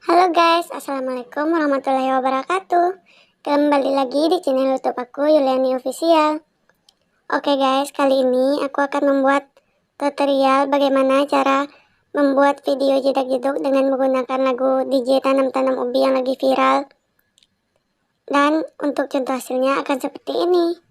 Halo guys, assalamualaikum warahmatullahi wabarakatuh. Kembali lagi di channel YouTube aku, Yuliani Official. Oke guys, kali ini aku akan membuat tutorial bagaimana cara membuat video jedak-jeduk dengan menggunakan lagu DJ Tanam-Tanam Ubi yang lagi viral. Dan untuk contoh hasilnya akan seperti ini.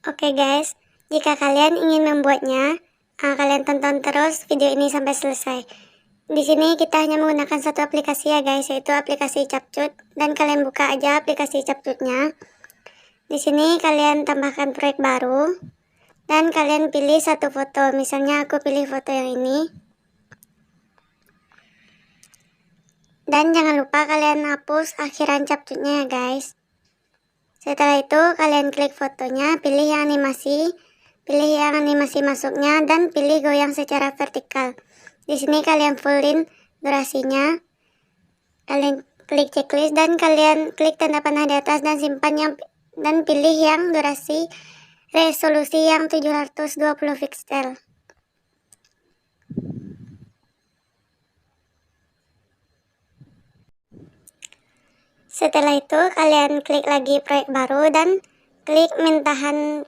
Oke guys, jika kalian ingin membuatnya, kalian tonton terus video ini sampai selesai. Di sini kita hanya menggunakan satu aplikasi ya guys, yaitu aplikasi CapCut, dan kalian buka aja aplikasi CapCutnya. Di sini kalian tambahkan proyek baru dan kalian pilih satu foto. Misalnya aku pilih foto yang ini. Dan jangan lupa kalian hapus akhiran CapCutnya ya guys. Setelah itu kalian klik fotonya, pilih yang animasi masuknya, dan pilih goyang secara vertikal. Di sini kalian fullin durasinya. Kalian klik checklist dan kalian klik tanda panah di atas dan simpan dan pilih yang durasi resolusi yang 720 pixel. Setelah itu kalian klik lagi proyek baru dan klik mentahan,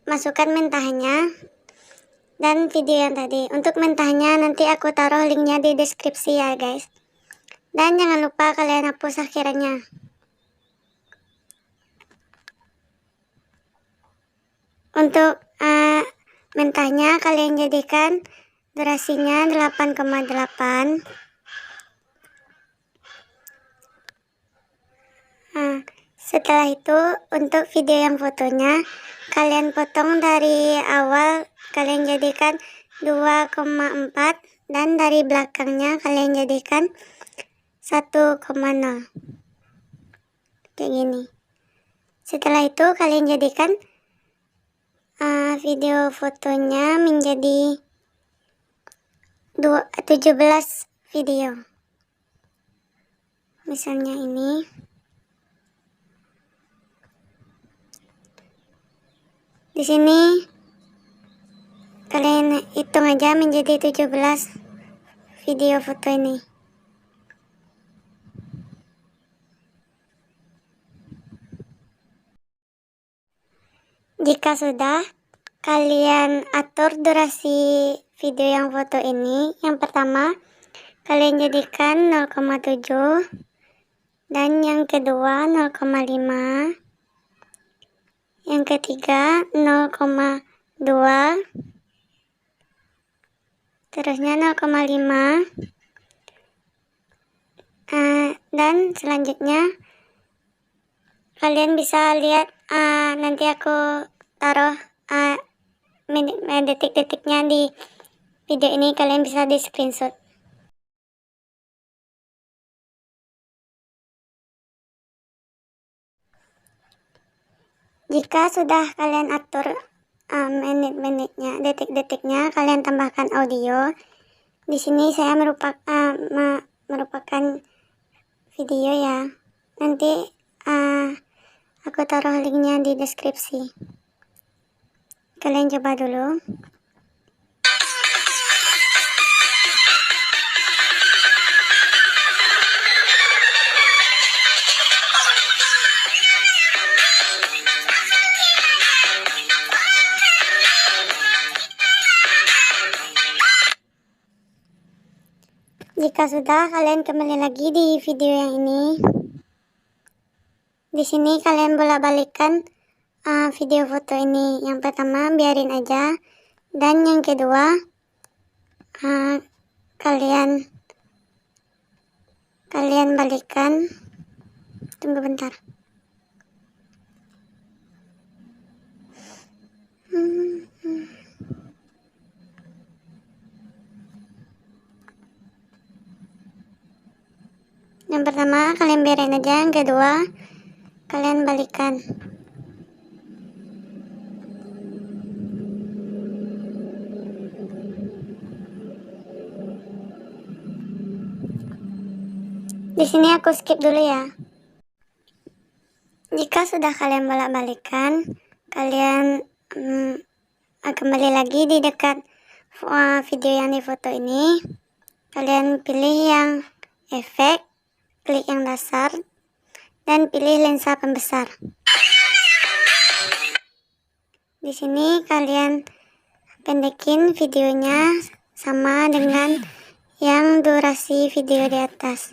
masukkan mentahannya dan video yang tadi. Untuk mentahannya nanti aku taruh linknya di deskripsi ya guys. Dan jangan lupa kalian hapus akhirannya. Untuk mentahnya kalian jadikan durasinya 8,8. Setelah itu untuk video yang fotonya kalian potong dari awal, kalian jadikan 2,4, dan dari belakangnya kalian jadikan 1,0 kayak gini. Setelah itu kalian jadikan video fotonya menjadi 17 video. Misalnya ini. Di sini kalian hitung aja menjadi 17 video foto ini. Jika sudah, kalian atur durasi video yang foto ini. Yang pertama, kalian jadikan 0,7, dan yang kedua 0,5. Yang ketiga 0,2, terusnya 0,5, dan selanjutnya kalian bisa lihat, nanti aku taruh detik-detiknya di video ini, kalian bisa di screenshot. Jika sudah kalian atur menit-menitnya, detik-detiknya, kalian tambahkan audio. Di sini saya merupakan video ya. Nanti aku taruh linknya di deskripsi. Kalian coba dulu. Jika sudah, kalian kembali lagi di video yang ini. Di sini kalian bolak-balikkan video foto ini. Yang pertama biarin aja, dan yang kedua kalian balikkan. Tunggu bentar. Yang pertama kalian biarin aja, yang kedua kalian balikkan. Di sini aku skip dulu ya. Jika sudah kalian bolak-balikan, kalian kembali lagi di dekat video yang di foto ini. Kalian pilih yang efek, klik yang dasar, dan pilih lensa pembesar. Di sini kalian pendekin videonya sama dengan yang durasi video di atas.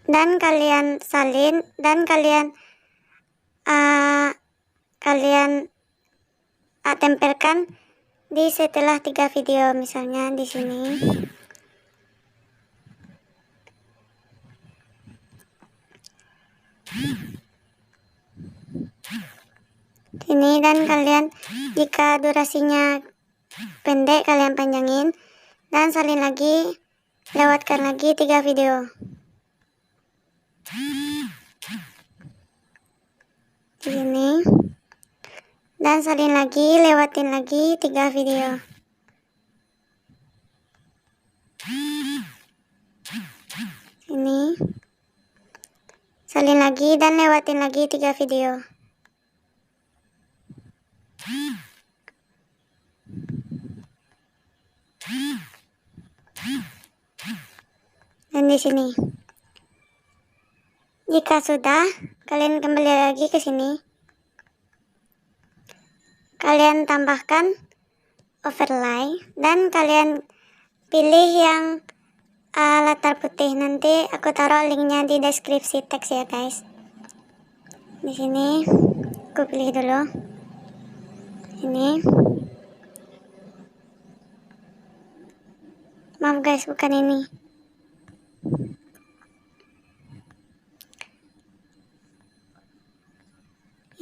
Dan kalian salin dan kalian tempelkan di setelah 3 video, misalnya di sini. Sini, dan kalian jika durasinya pendek kalian panjangin dan salin lagi, lewatkan lagi 3 video. Di sini. Dan salin lagi, lewatin lagi 3 video. Sini. Salin lagi dan lewatin lagi 3 video. Dan di sini. Jika sudah, kalian kembali lagi ke sini. Kalian tambahkan overlay dan kalian pilih yang latar putih. Nanti aku taruh linknya di deskripsi teks ya guys. Di sini aku pilih dulu. Ini. Maaf guys, bukan ini.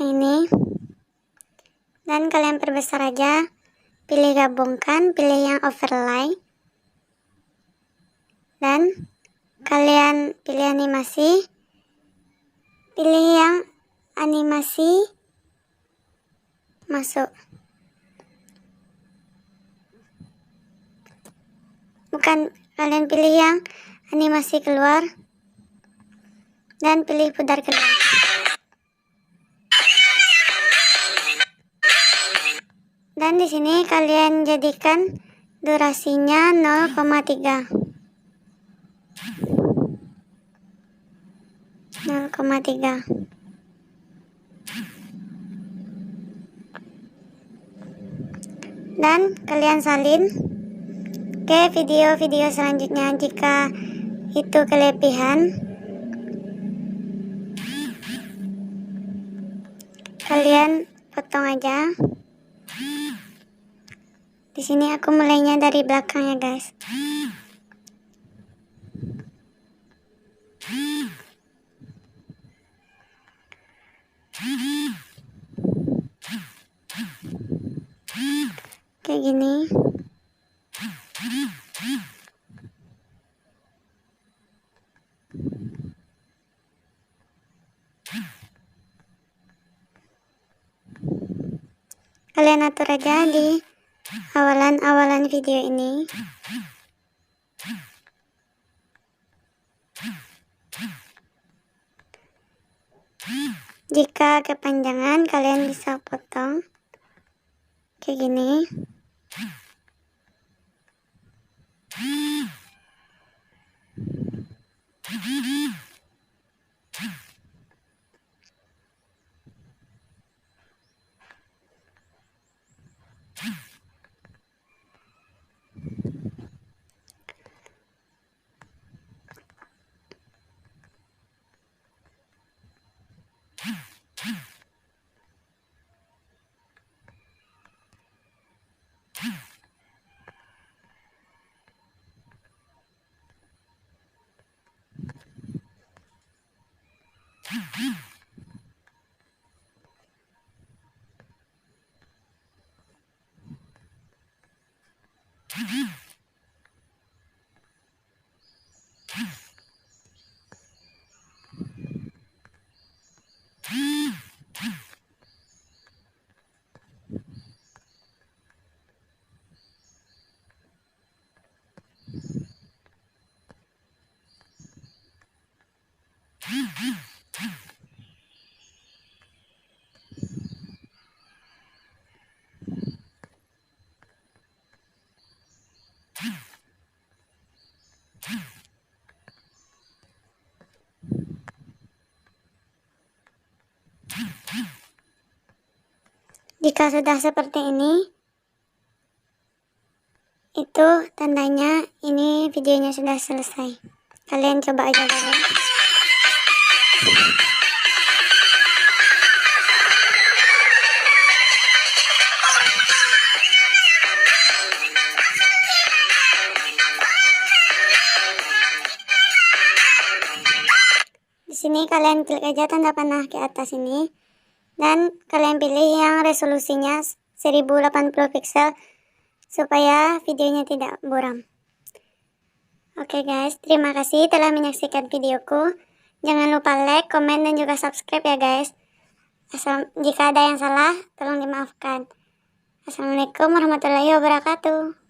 Ini. Dan kalian perbesar aja. Pilih gabungkan, pilih yang overlay. Dan kalian pilih animasi. Pilih yang animasi masuk. Bukan, kalian pilih yang animasi keluar. Dan pilih pudar keluar. Dan di sini kalian jadikan durasinya 0,3. 0,3. Dan kalian salin ke video-video selanjutnya. Jika itu kelebihan, kalian potong aja. Di sini aku mulainya dari belakang ya guys. Kayak gini. Kalian atur aja di awalan video ini. Jika kepanjangan, kalian bisa potong kayak gini. Jika sudah seperti ini, itu tandanya ini videonya sudah selesai. Kalian coba aja dulu. Di sini kalian klik aja tanda panah ke atas ini, dan kalian pilih yang resolusinya 1080 pixel supaya videonya tidak buram. Oke guys, terima kasih telah menyaksikan videoku. Jangan lupa like, komen, dan juga subscribe ya guys. Jika ada yang salah, tolong dimaafkan. Assalamualaikum warahmatullahi wabarakatuh.